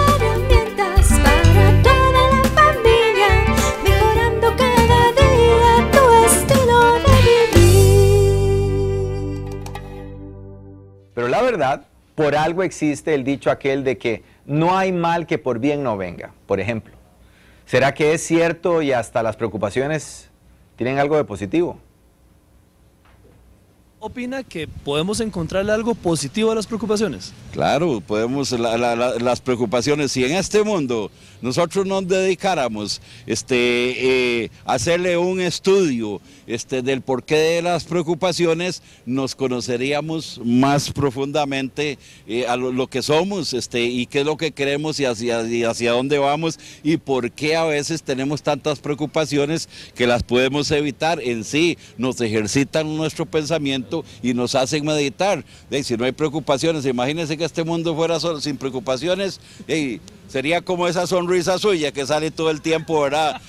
Herramientas para toda la familia, mejorando cada día tu estilo de vivir. Pero la verdad, por algo existe el dicho aquel de que no hay mal que por bien no venga. Por ejemplo, ¿será que es cierto y hasta las preocupaciones tienen algo de positivo? ¿Opina que podemos encontrarle algo positivo a las preocupaciones? Claro, podemos, las preocupaciones, si en este mundo nosotros nos dedicáramos a hacerle un estudio del porqué de las preocupaciones, nos conoceríamos más profundamente a lo que somos y qué es lo que queremos y hacia dónde vamos y por qué a veces tenemos tantas preocupaciones que las podemos evitar. En sí nos ejercitan nuestro pensamiento y nos hacen meditar. Si no hay preocupaciones, imagínense que este mundo fuera solo, sin preocupaciones, sería como esa sonrisa suya que sale todo el tiempo, ¿verdad?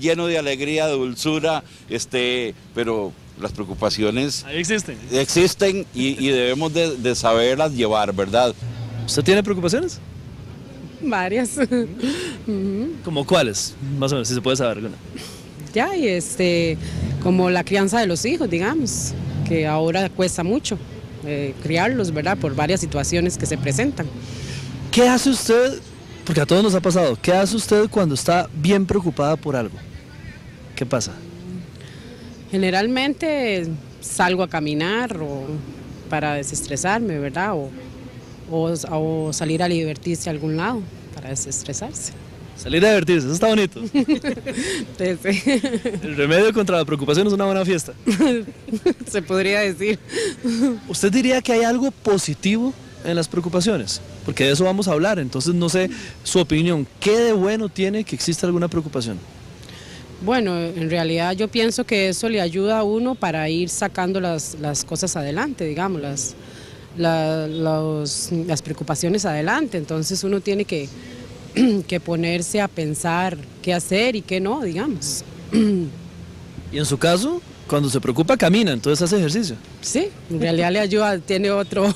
Lleno de alegría, de dulzura, pero las preocupaciones Ahí existen. existen y debemos de saberlas llevar, ¿verdad? ¿Usted tiene preocupaciones? Varias. ¿Como cuáles? Más o menos, si se puede saber alguna. Ya, y como la crianza de los hijos, digamos, que ahora cuesta mucho criarlos, ¿verdad? Por varias situaciones que se presentan. ¿Qué hace usted? Porque a todos nos ha pasado. ¿Qué hace usted cuando está bien preocupada por algo? ¿Qué pasa? Generalmente salgo a caminar para desestresarme, ¿verdad? O salir a divertirse a algún lado para desestresarse. Salir a divertirse, eso está bonito. Entonces, El remedio contra la preocupación es una buena fiesta. se podría decir. ¿Usted diría que hay algo positivo en las preocupaciones? Porque de eso vamos a hablar, entonces no sé su opinión. ¿Qué de bueno tiene que exista alguna preocupación? Bueno, en realidad yo pienso que eso le ayuda a uno para ir sacando las cosas adelante, digamos, las preocupaciones adelante. Entonces uno tiene que ponerse a pensar qué hacer y qué no, digamos. Y en su caso, cuando se preocupa camina, entonces hace ejercicio. Sí, en realidad le ayuda, tiene otro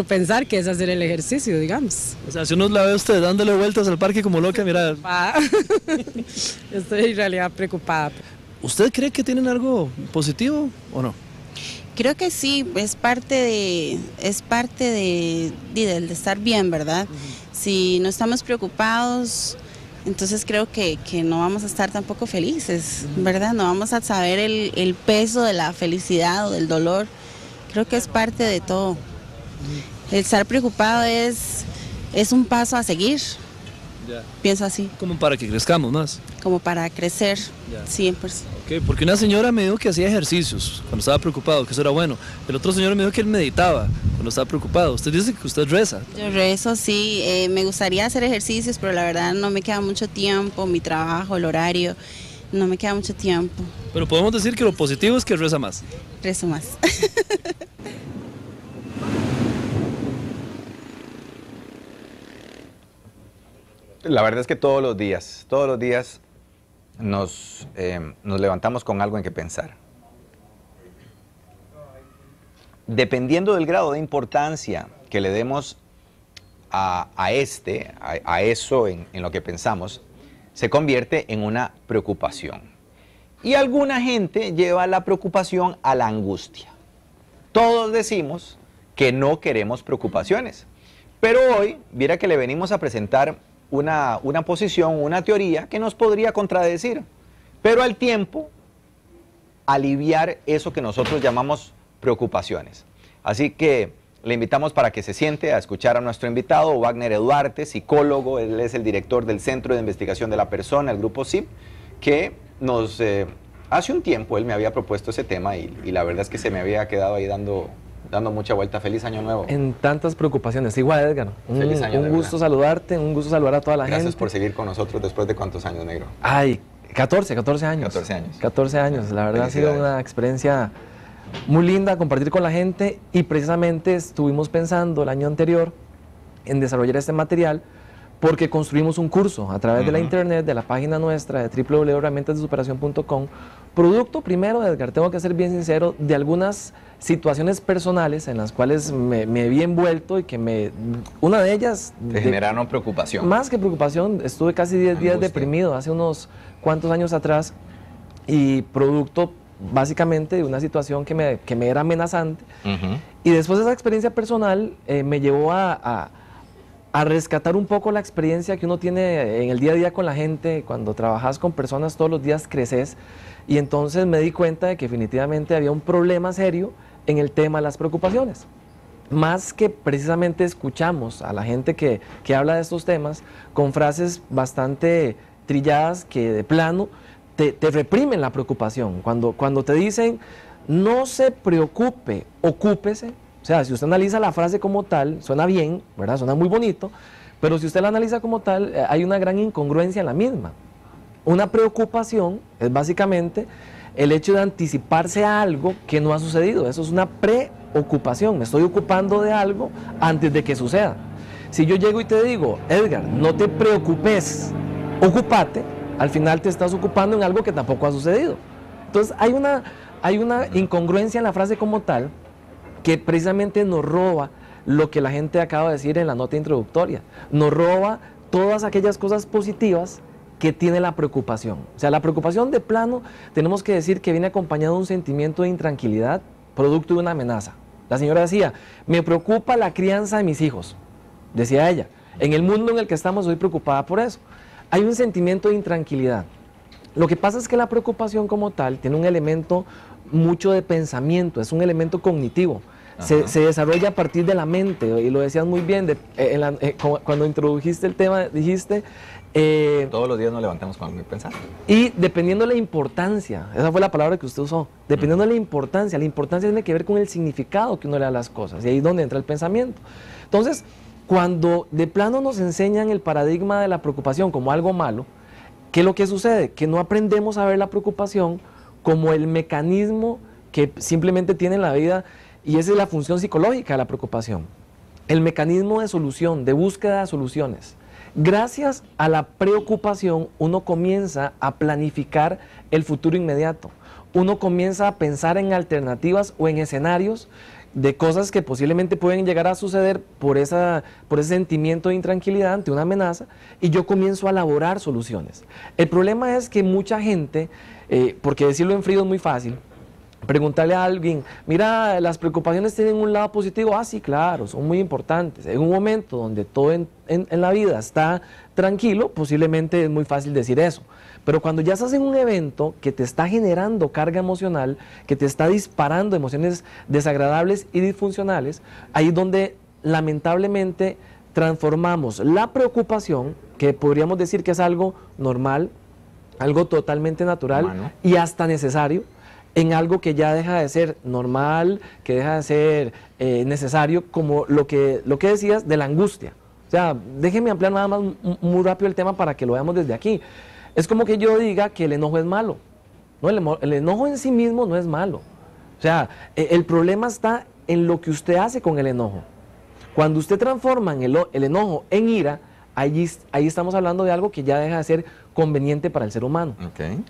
pensar que es hacer el ejercicio, digamos. O sea, si uno la ve a usted dándole vueltas al parque como loca, mira. Estoy en realidad preocupada. ¿Usted cree que tienen algo positivo o no? Creo que sí, es parte de estar bien, ¿verdad? Si no estamos preocupados, entonces creo que no vamos a estar tampoco felices, ¿verdad? No vamos a saber el peso de la felicidad o del dolor. Creo que es parte de todo. El estar preocupado es un paso a seguir. Ya. Pienso así. Como para que crezcamos más. Como para crecer, Ya. 100%. Okay, porque una señora me dijo que hacía ejercicios cuando estaba preocupado, que eso era bueno. El otro señor me dijo que él meditaba cuando estaba preocupado. Usted dice que usted reza. Yo rezo, sí. Me gustaría hacer ejercicios, pero la verdad no me queda mucho tiempo. Mi trabajo, el horario, no me queda mucho tiempo. Pero podemos decir que lo positivo es que reza más. Rezo más. La verdad es que todos los días nos levantamos con algo en que pensar. Dependiendo del grado de importancia que le demos a eso en lo que pensamos, se convierte en una preocupación. Y alguna gente lleva la preocupación a la angustia. Todos decimos que no queremos preocupaciones, pero hoy, viera que le venimos a presentar una posición, una teoría que nos podría contradecir, pero al tiempo aliviar eso que nosotros llamamos preocupaciones. Así que le invitamos para que se siente a escuchar a nuestro invitado, Wagner Eduarte, psicólogo. Él es el director del Centro de Investigación de la Persona, el Grupo CIP, que nos, hace un tiempo él me había propuesto ese tema y la verdad es que se me había quedado ahí dando mucha vuelta. Feliz año nuevo. En tantas preocupaciones. Igual, Edgar. Feliz año, un gusto saludarte, un gusto saludar a toda la gente. Gracias por seguir con nosotros después de cuántos años, negro. Ay, 14 años. 14 años. 14 años. La verdad ha sido una experiencia muy linda compartir con la gente y precisamente estuvimos pensando el año anterior en desarrollar este material porque construimos un curso a través de la internet, de la página nuestra de www.herramientasdesuperación.com. Producto primero, Edgar, tengo que ser bien sincero, de algunas situaciones personales en las cuales me vi envuelto y que una de ellas... Te generaron preocupación. Más que preocupación, estuve casi 10 días deprimido hace unos cuantos años atrás, y producto básicamente de una situación que me era amenazante. Y después de esa experiencia personal me llevó a rescatar un poco la experiencia que uno tiene en el día a día con la gente. Cuando trabajas con personas todos los días creces, y entonces me di cuenta de que definitivamente había un problema serio en el tema de las preocupaciones. Más que precisamente escuchamos a la gente que habla de estos temas con frases bastante trilladas que de plano te reprimen la preocupación. Cuando te dicen no se preocupe, ocúpese. O sea, si usted analiza la frase como tal, suena bien, ¿verdad? Suena muy bonito, pero si usted la analiza como tal, hay una gran incongruencia en la misma. Una preocupación es básicamente el hecho de anticiparse a algo que no ha sucedido. Eso es una preocupación. Me estoy ocupando de algo antes de que suceda. Si yo llego y te digo, Edgar, no te preocupes, ocúpate, al final te estás ocupando en algo que tampoco ha sucedido. Entonces hay una incongruencia en la frase como tal, que precisamente nos roba lo que la gente acaba de decir en la nota introductoria. Nos roba todas aquellas cosas positivas que tiene la preocupación. O sea, la preocupación de plano, tenemos que decir que viene acompañado de un sentimiento de intranquilidad, producto de una amenaza. La señora decía, me preocupa la crianza de mis hijos, decía ella. En el mundo en el que estamos, estoy preocupada por eso. Hay un sentimiento de intranquilidad. Lo que pasa es que la preocupación como tal tiene un elemento mucho de pensamiento, es un elemento cognitivo. Se desarrolla a partir de la mente, y lo decías muy bien, cuando introdujiste el tema, dijiste... todos los días nos levantamos con algo que pensar. Y dependiendo de la importancia, esa fue la palabra que usted usó, dependiendo de la importancia tiene que ver con el significado que uno le da a las cosas, y ahí es donde entra el pensamiento. Entonces, cuando de plano nos enseñan el paradigma de la preocupación como algo malo, ¿qué es lo que sucede? Que no aprendemos a ver la preocupación como el mecanismo que simplemente tiene en la vida, y esa es la función psicológica de la preocupación. El mecanismo de solución, de búsqueda de soluciones. Gracias a la preocupación, uno comienza a planificar el futuro inmediato. Uno comienza a pensar en alternativas o en escenarios de cosas que posiblemente pueden llegar a suceder por ese sentimiento de intranquilidad ante una amenaza, y yo comienzo a elaborar soluciones. El problema es que mucha gente, porque decirlo en frío es muy fácil, preguntarle a alguien, mira, las preocupaciones tienen un lado positivo. Ah, sí, claro, son muy importantes. En un momento donde todo en la vida está tranquilo, posiblemente es muy fácil decir eso. Pero cuando ya estás en un evento que te está generando carga emocional, que te está disparando emociones desagradables y disfuncionales, ahí es donde lamentablemente transformamos la preocupación, que podríamos decir que es algo normal, algo totalmente natural y hasta necesario, en algo que ya deja de ser normal, que deja de ser necesario, como lo que decías de la angustia. O sea, déjenme ampliar nada más muy rápido el tema para que lo veamos desde aquí. Es como que yo diga que el enojo es malo. No, el enojo en sí mismo no es malo. O sea, el problema está en lo que usted hace con el enojo. Cuando usted transforma el enojo en ira, ahí estamos hablando de algo que ya deja de ser conveniente para el ser humano.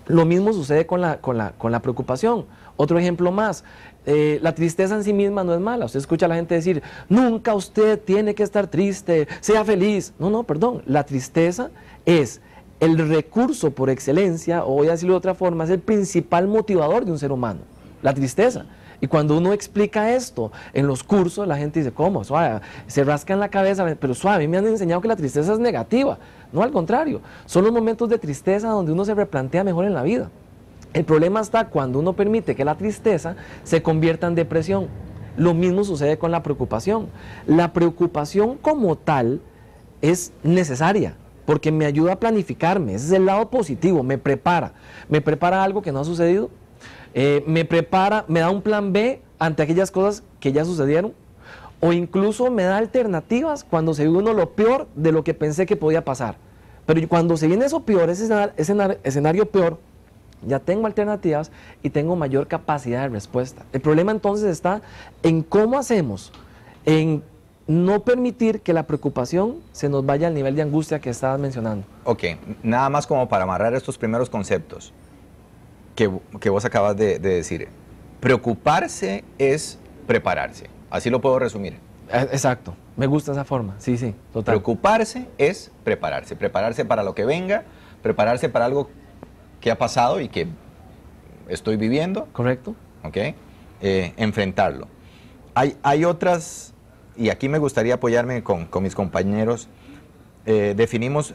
Lo mismo sucede con la preocupación. Otro ejemplo más, la tristeza en sí misma no es mala. Usted escucha a la gente decir, nunca usted tiene que estar triste, sea feliz. No, perdón, la tristeza es el recurso por excelencia, o voy a decirlo de otra forma, es el principal motivador de un ser humano, la tristeza. Y cuando uno explica esto en los cursos, la gente dice, ¿cómo? Suave, se rasca en la cabeza, pero suave, a mí me han enseñado que la tristeza es negativa. No, al contrario, son los momentos de tristeza donde uno se replantea mejor en la vida. El problema está cuando uno permite que la tristeza se convierta en depresión. Lo mismo sucede con la preocupación. La preocupación como tal es necesaria, porque me ayuda a planificarme. Ese es el lado positivo, me prepara a algo que no ha sucedido. Me prepara, me da un plan B ante aquellas cosas que ya sucedieron, o incluso me da alternativas cuando se ve uno lo peor de lo que pensé que podía pasar. Pero cuando se viene eso peor, ese escenario peor, ya tengo alternativas y tengo mayor capacidad de respuesta. El problema entonces está en cómo hacemos, en no permitir que la preocupación se nos vaya al nivel de angustia que estabas mencionando. Ok, nada más como para amarrar estos primeros conceptos que vos acabas de decir. Preocuparse es prepararse, así lo puedo resumir. Exacto, me gusta esa forma, sí, sí, total. Preocuparse es prepararse para lo que venga, prepararse para algo que ha pasado y que estoy viviendo. Correcto. Ok, enfrentarlo. Hay otras, y aquí me gustaría apoyarme con mis compañeros, definimos,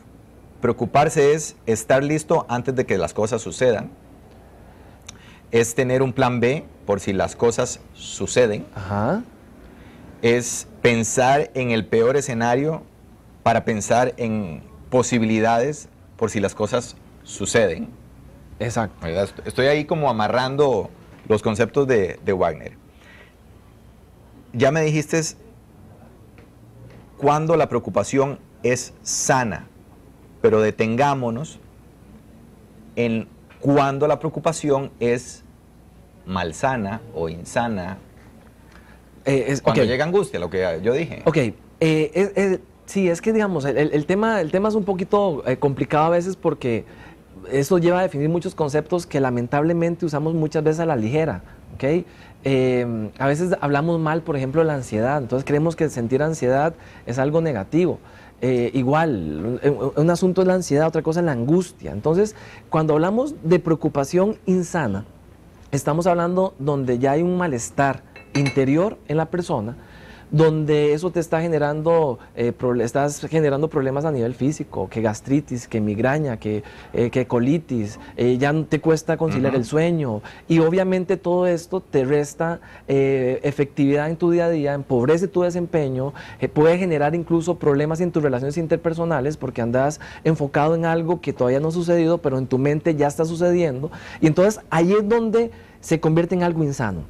preocuparse es estar listo antes de que las cosas sucedan, es tener un plan B por si las cosas suceden, Ajá. es pensar en el peor escenario para pensar en posibilidades por si las cosas suceden. Exacto. ¿Verdad? Estoy ahí como amarrando los conceptos de Wagner. Ya me dijiste cuando la preocupación es sana, pero detengámonos en cuando la preocupación es malsana o insana. Cuando ok. llega angustia, lo que yo dije. Ok, sí, es que digamos, el tema es un poquito complicado a veces porque eso lleva a definir muchos conceptos que lamentablemente usamos muchas veces a la ligera, ¿ok? A veces hablamos mal, por ejemplo, de la ansiedad, entonces creemos que sentir ansiedad es algo negativo. Igual, un asunto es la ansiedad, otra cosa es la angustia. Entonces, cuando hablamos de preocupación insana, estamos hablando donde ya hay un malestar interior en la persona, donde eso te está generando, estás generando problemas a nivel físico, que gastritis, que migraña, que colitis, ya no te cuesta conciliar el sueño, y obviamente todo esto te resta efectividad en tu día a día, empobrece tu desempeño, puede generar incluso problemas en tus relaciones interpersonales porque andas enfocado en algo que todavía no ha sucedido, pero en tu mente ya está sucediendo, y entonces ahí es donde se convierte en algo insano.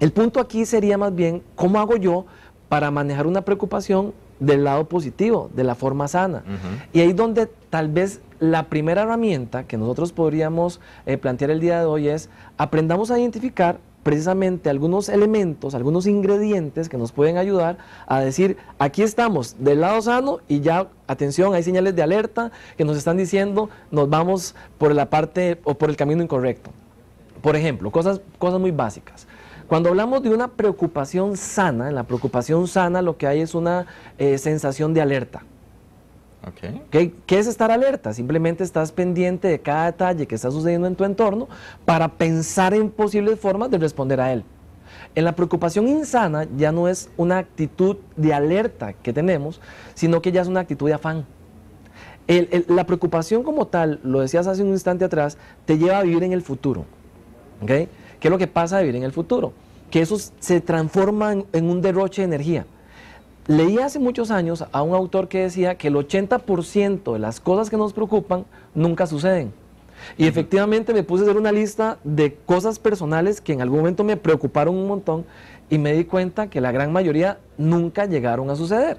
El punto aquí sería más bien, ¿cómo hago yo para manejar una preocupación del lado positivo, de la forma sana? Y ahí donde tal vez la primera herramienta que nosotros podríamos plantear el día de hoy es aprendamos a identificar precisamente algunos elementos, algunos ingredientes que nos pueden ayudar a decir, aquí estamos del lado sano y ya, atención, hay señales de alerta que nos están diciendo nos vamos por la parte o por el camino incorrecto. Por ejemplo, cosas muy básicas. Cuando hablamos de una preocupación sana, en la preocupación sana lo que hay es una sensación de alerta. Okay. ¿Qué es estar alerta? Simplemente estás pendiente de cada detalle que está sucediendo en tu entorno para pensar en posibles formas de responder a él. En la preocupación insana ya no es una actitud de alerta que tenemos, sino que ya es una actitud de afán. La preocupación como tal, lo decías hace un instante atrás, te lleva a vivir en el futuro. ¿Okay? ¿Qué es lo que pasa a vivir en el futuro? Que eso se transforma en un derroche de energía. Leí hace muchos años a un autor que decía que el 80% de las cosas que nos preocupan nunca suceden. Y efectivamente me puse a hacer una lista de cosas personales que en algún momento me preocuparon un montón y me di cuenta que la gran mayoría nunca llegaron a suceder.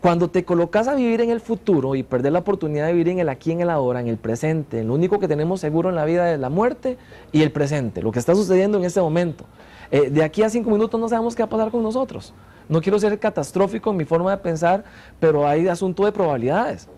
Cuando te colocas a vivir en el futuro y perder la oportunidad de vivir en el aquí, en el ahora, en el presente, lo único que tenemos seguro en la vida es la muerte y el presente, lo que está sucediendo en este momento. De aquí a 5 minutos no sabemos qué va a pasar con nosotros. No quiero ser catastrófico en mi forma de pensar, pero hay asunto de probabilidades.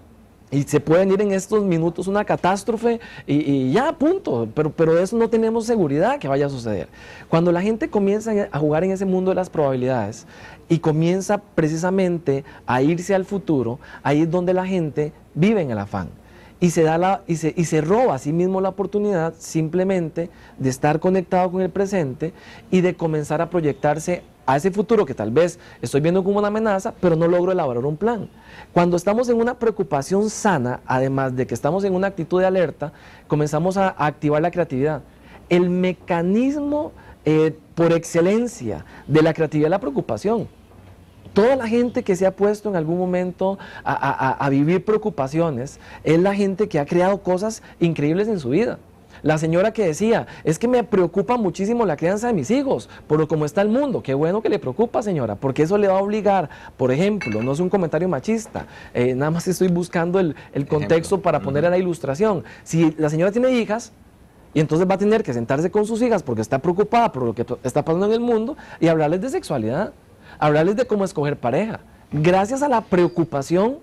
Y se puede venir en estos minutos una catástrofe y ya, punto. Pero de eso no tenemos seguridad que vaya a suceder. Cuando la gente comienza a jugar en ese mundo de las probabilidades y comienza precisamente a irse al futuro, ahí es donde la gente vive en el afán. Y se roba a sí mismo la oportunidad simplemente de estar conectado con el presente y de comenzar a proyectarse a ese futuro que tal vez estoy viendo como una amenaza, pero no logro elaborar un plan. Cuando estamos en una preocupación sana, además de que estamos en una actitud de alerta, comenzamos a activar la creatividad. El mecanismo por excelencia de la creatividad es la preocupación. Toda la gente que se ha puesto en algún momento a vivir preocupaciones es la gente que ha creado cosas increíbles en su vida. La señora que decía, es que me preocupa muchísimo la crianza de mis hijos, por cómo está el mundo. Qué bueno que le preocupa, señora, porque eso le va a obligar, por ejemplo, no es un comentario machista, nada más estoy buscando el contexto para poner a la ilustración. Si la señora tiene hijas, y entonces va a tener que sentarse con sus hijas porque está preocupada por lo que está pasando en el mundo y hablarles de sexualidad. hablarles de cómo escoger pareja. Gracias a la preocupación,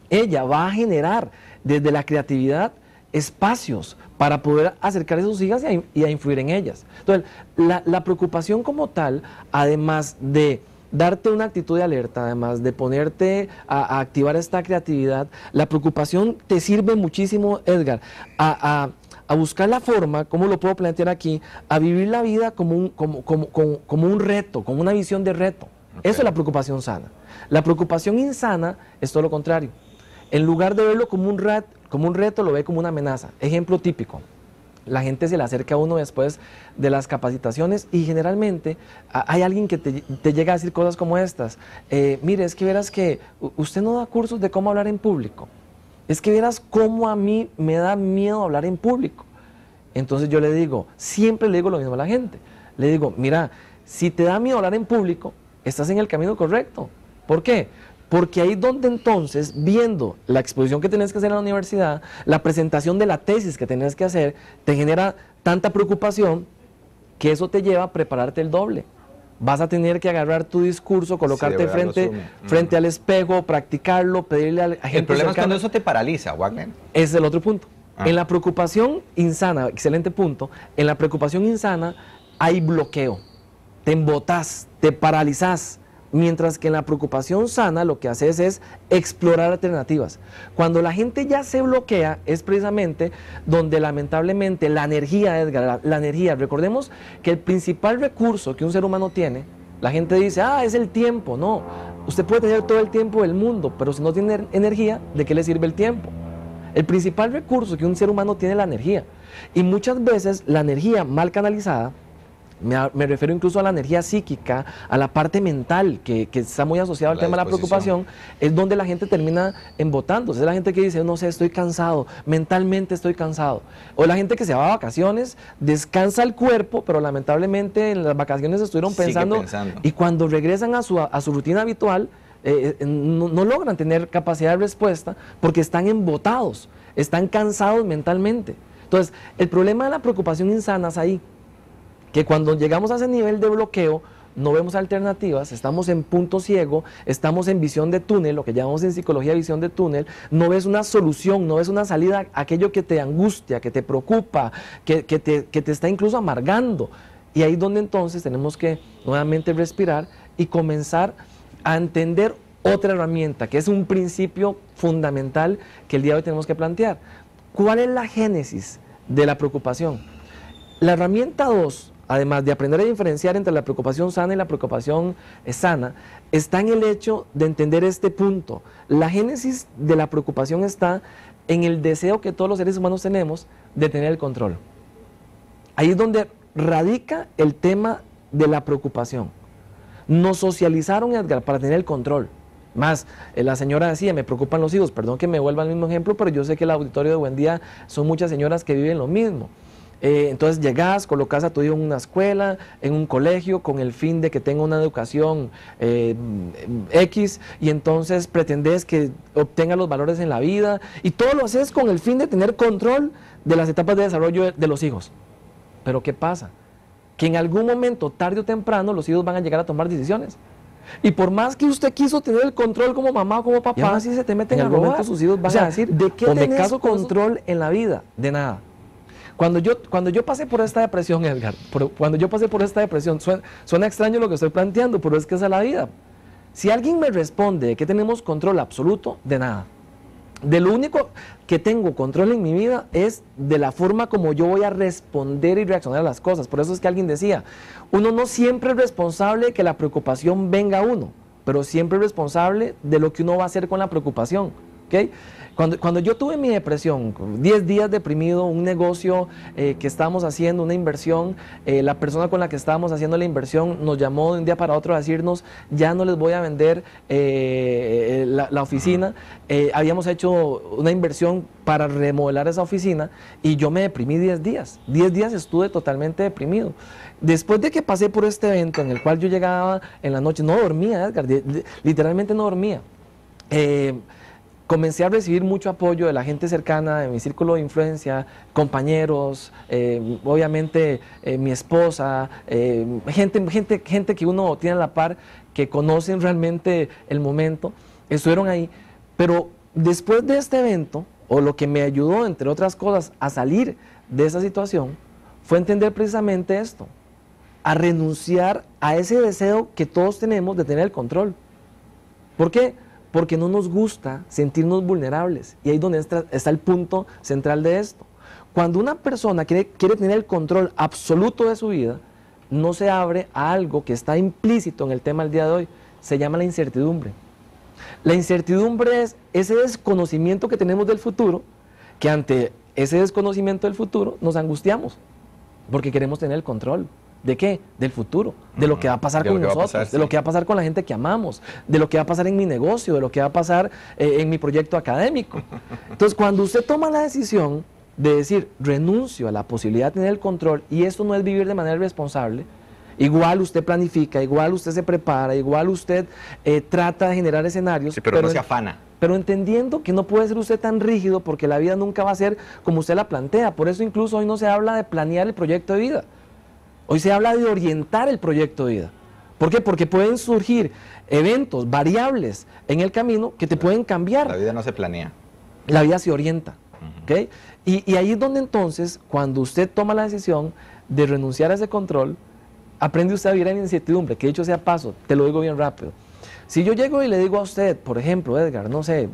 ella va a generar desde la creatividad espacios para poder acercar a sus hijas y a influir en ellas. Entonces, la preocupación como tal, además de darte una actitud de alerta, además de ponerte a activar esta creatividad, la preocupación te sirve muchísimo, Edgar, a buscar la forma, ¿cómo lo puedo plantear aquí? A vivir la vida como un reto, como una visión de reto. Okay. Eso es la preocupación sana. La preocupación insana es todo lo contrario. En lugar de verlo como un reto, lo ve como una amenaza. Ejemplo típico. La gente se le acerca a uno después de las capacitaciones y generalmente hay alguien que te llega a decir cosas como estas. Mire, es que verás que usted no da cursos de cómo hablar en público. Es que verás cómo a mí me da miedo hablar en público. Entonces yo le digo, siempre le digo lo mismo a la gente. Le digo, mira, si te da miedo hablar en público, estás en el camino correcto. ¿Por qué? Porque ahí donde entonces, viendo la exposición que tenés que hacer en la universidad, la presentación de la tesis que tenés que hacer, te genera tanta preocupación que eso te lleva a prepararte el doble. Vas a tener que agarrar tu discurso, colocarte frente al espejo, practicarlo, pedirle a gente. El problema cercana. es cuando eso te paraliza, Wagner. Ese es el otro punto. En la preocupación insana, excelente punto, en la preocupación insana hay bloqueo. Te embotás, te paralizás. Mientras que en la preocupación sana lo que haces es explorar alternativas. Cuando la gente ya se bloquea es precisamente donde lamentablemente la energía, Edgar, la energía, recordemos que el principal recurso que un ser humano tiene, la gente dice, es el tiempo. No, usted puede tener todo el tiempo del mundo, pero si no tiene energía, ¿de qué le sirve el tiempo? El principal recurso que un ser humano tiene es la energía. Y muchas veces la energía mal canalizada, me refiero incluso a la energía psíquica, a la parte mental, que está muy asociada al tema de la preocupación, es donde la gente termina embotándose. Es la gente que dice, no sé, estoy cansado, mentalmente estoy cansado. O la gente que se va a vacaciones, descansa el cuerpo, pero lamentablemente en las vacaciones estuvieron pensando. Y cuando regresan a su rutina habitual, no logran tener capacidad de respuesta porque están embotados, están cansados mentalmente. Entonces, el problema de la preocupación insana es ahí. Que cuando llegamos a ese nivel de bloqueo, no vemos alternativas, estamos en punto ciego, estamos en visión de túnel, lo que llamamos en psicología visión de túnel, no ves una solución, no ves una salida a aquello que te angustia, que te preocupa, que te está incluso amargando. Y ahí es donde entonces tenemos que nuevamente respirar y comenzar a entender otra herramienta, que es un principio fundamental que el día de hoy tenemos que plantear. ¿Cuál es la génesis de la preocupación? La herramienta 2, además de aprender a diferenciar entre la preocupación sana y la preocupación sana, está en el hecho de entender este punto. La génesis de la preocupación está en el deseo que todos los seres humanos tenemos de tener el control. Ahí es donde radica el tema de la preocupación. Nos socializaron, Edgar, para tener el control. Más, la señora decía, me preocupan los hijos, perdón que me vuelva al mismo ejemplo, pero yo sé que el auditorio de Buen Día son muchas señoras que viven lo mismo. Entonces llegás, colocas a tu hijo en una escuela, en un colegio, con el fin de que tenga una educación X, y entonces pretendes que obtenga los valores en la vida, y todo lo haces con el fin de tener control de las etapas de desarrollo de los hijos. Pero ¿qué pasa? Que en algún momento, tarde o temprano, los hijos van a llegar a tomar decisiones. Y por más que usted quiso tener el control como mamá o como papá, y aún así se te meten en algún momento sus hijos van a decir, ¿de qué me caso control en la vida? De nada. Cuando yo pasé por esta depresión, Edgar, cuando yo pasé por esta depresión, suena extraño lo que estoy planteando, pero es que esa es la vida. Si alguien me responde de que tenemos control absoluto, de nada. De lo único que tengo control en mi vida es de la forma como yo voy a responder y reaccionar a las cosas. Por eso es que alguien decía, uno no siempre es responsable de que la preocupación venga a uno, pero siempre es responsable de lo que uno va a hacer con la preocupación. ¿Okay? Cuando yo tuve mi depresión, 10 días deprimido, un negocio que estábamos haciendo, una inversión, la persona con la que estábamos haciendo la inversión nos llamó de un día para otro a decirnos, ya no les voy a vender la oficina. Habíamos hecho una inversión para remodelar esa oficina y yo me deprimí 10 días. 10 días estuve totalmente deprimido. Después de que pasé por este evento en el cual yo llegaba en la noche, no dormía, Edgar, literalmente no dormía. comencé a recibir mucho apoyo de la gente cercana, de mi círculo de influencia, compañeros, obviamente mi esposa, gente que uno tiene a la par, que conocen realmente el momento, estuvieron ahí. Pero después de este evento, o lo que me ayudó, entre otras cosas, a salir de esa situación, fue entender precisamente esto, a renunciar a ese deseo que todos tenemos de tener el control. ¿Por qué? Porque no nos gusta sentirnos vulnerables. Y ahí es donde está el punto central de esto. Cuando una persona quiere tener el control absoluto de su vida, no se abre a algo que está implícito en el tema del día de hoy. Se llama la incertidumbre. La incertidumbre es ese desconocimiento que tenemos del futuro, que ante ese desconocimiento del futuro nos angustiamos, porque queremos tener el control. ¿De qué? Del futuro, de lo que va a pasar con nosotros, de lo que va a pasar con la gente que amamos, de lo que va a pasar en mi negocio, de lo que va a pasar en mi proyecto académico. Entonces, cuando usted toma la decisión de decir, renuncio a la posibilidad de tener el control, y esto no es vivir de manera irresponsable, igual usted planifica, igual usted se prepara, igual usted trata de generar escenarios. Sí, pero no se afana. Pero entendiendo que no puede ser usted tan rígido, porque la vida nunca va a ser como usted la plantea. Por eso incluso hoy no se habla de planear el proyecto de vida. Hoy se habla de orientar el proyecto de vida. ¿Por qué? Porque pueden surgir eventos, variables en el camino que te pueden cambiar. La vida no se planea. La vida se orienta. ¿Okay? Y ahí es donde entonces, cuando usted toma la decisión de renunciar a ese control, aprende usted a vivir en incertidumbre, que dicho sea paso, te lo digo bien rápido. Si yo llego y le digo a usted, por ejemplo, Edgar, no sé,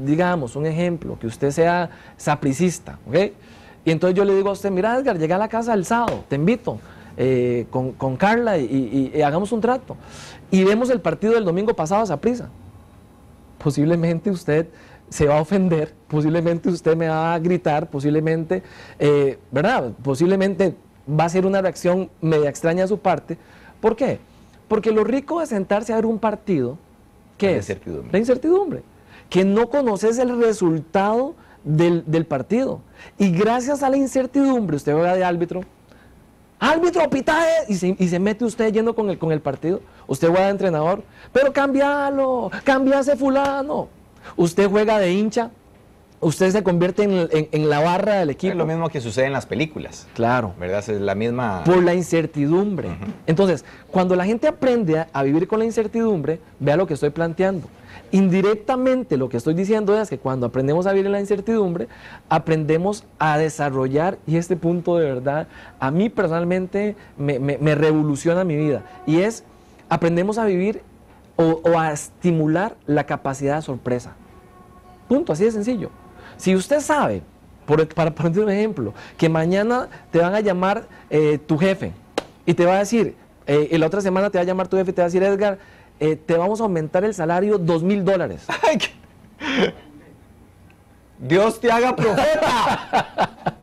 digamos un ejemplo, que usted sea sapricista, ¿ok? Y entonces yo le digo a usted, mira Edgar, llega a la casa el sábado, te invito con Carla y hagamos un trato. Y vemos el partido del domingo pasado a Saprissa. Posiblemente usted se va a ofender, posiblemente usted me va a gritar, posiblemente, ¿verdad? Posiblemente va a ser una reacción media extraña de su parte. ¿Por qué? Porque lo rico de sentarse a ver un partido, ¿qué es? Incertidumbre. La incertidumbre. Que no conoces el resultado del partido. Y gracias a la incertidumbre, usted juega de árbitro, árbitro, pitaje, y se mete usted yendo con el partido. Usted juega de entrenador, pero cambialo, cambia a ese fulano. Usted juega de hincha, usted se convierte en la barra del equipo. Es lo mismo que sucede en las películas. Claro. ¿Verdad? Es la misma... Por la incertidumbre. Entonces, cuando la gente aprende a vivir con la incertidumbre, vea lo que estoy planteando. Indirectamente lo que estoy diciendo es que cuando aprendemos a vivir en la incertidumbre, aprendemos a desarrollar, y este punto de verdad a mí personalmente me revoluciona mi vida, y es aprendemos a vivir o a estimular la capacidad de sorpresa. Punto, así de sencillo. Si usted sabe, para poner un ejemplo, que mañana te van a llamar tu jefe y te va a decir, y la otra semana te va a llamar tu jefe y te va a decir, Edgar, te vamos a aumentar el salario $2,000. Dios te haga profeta.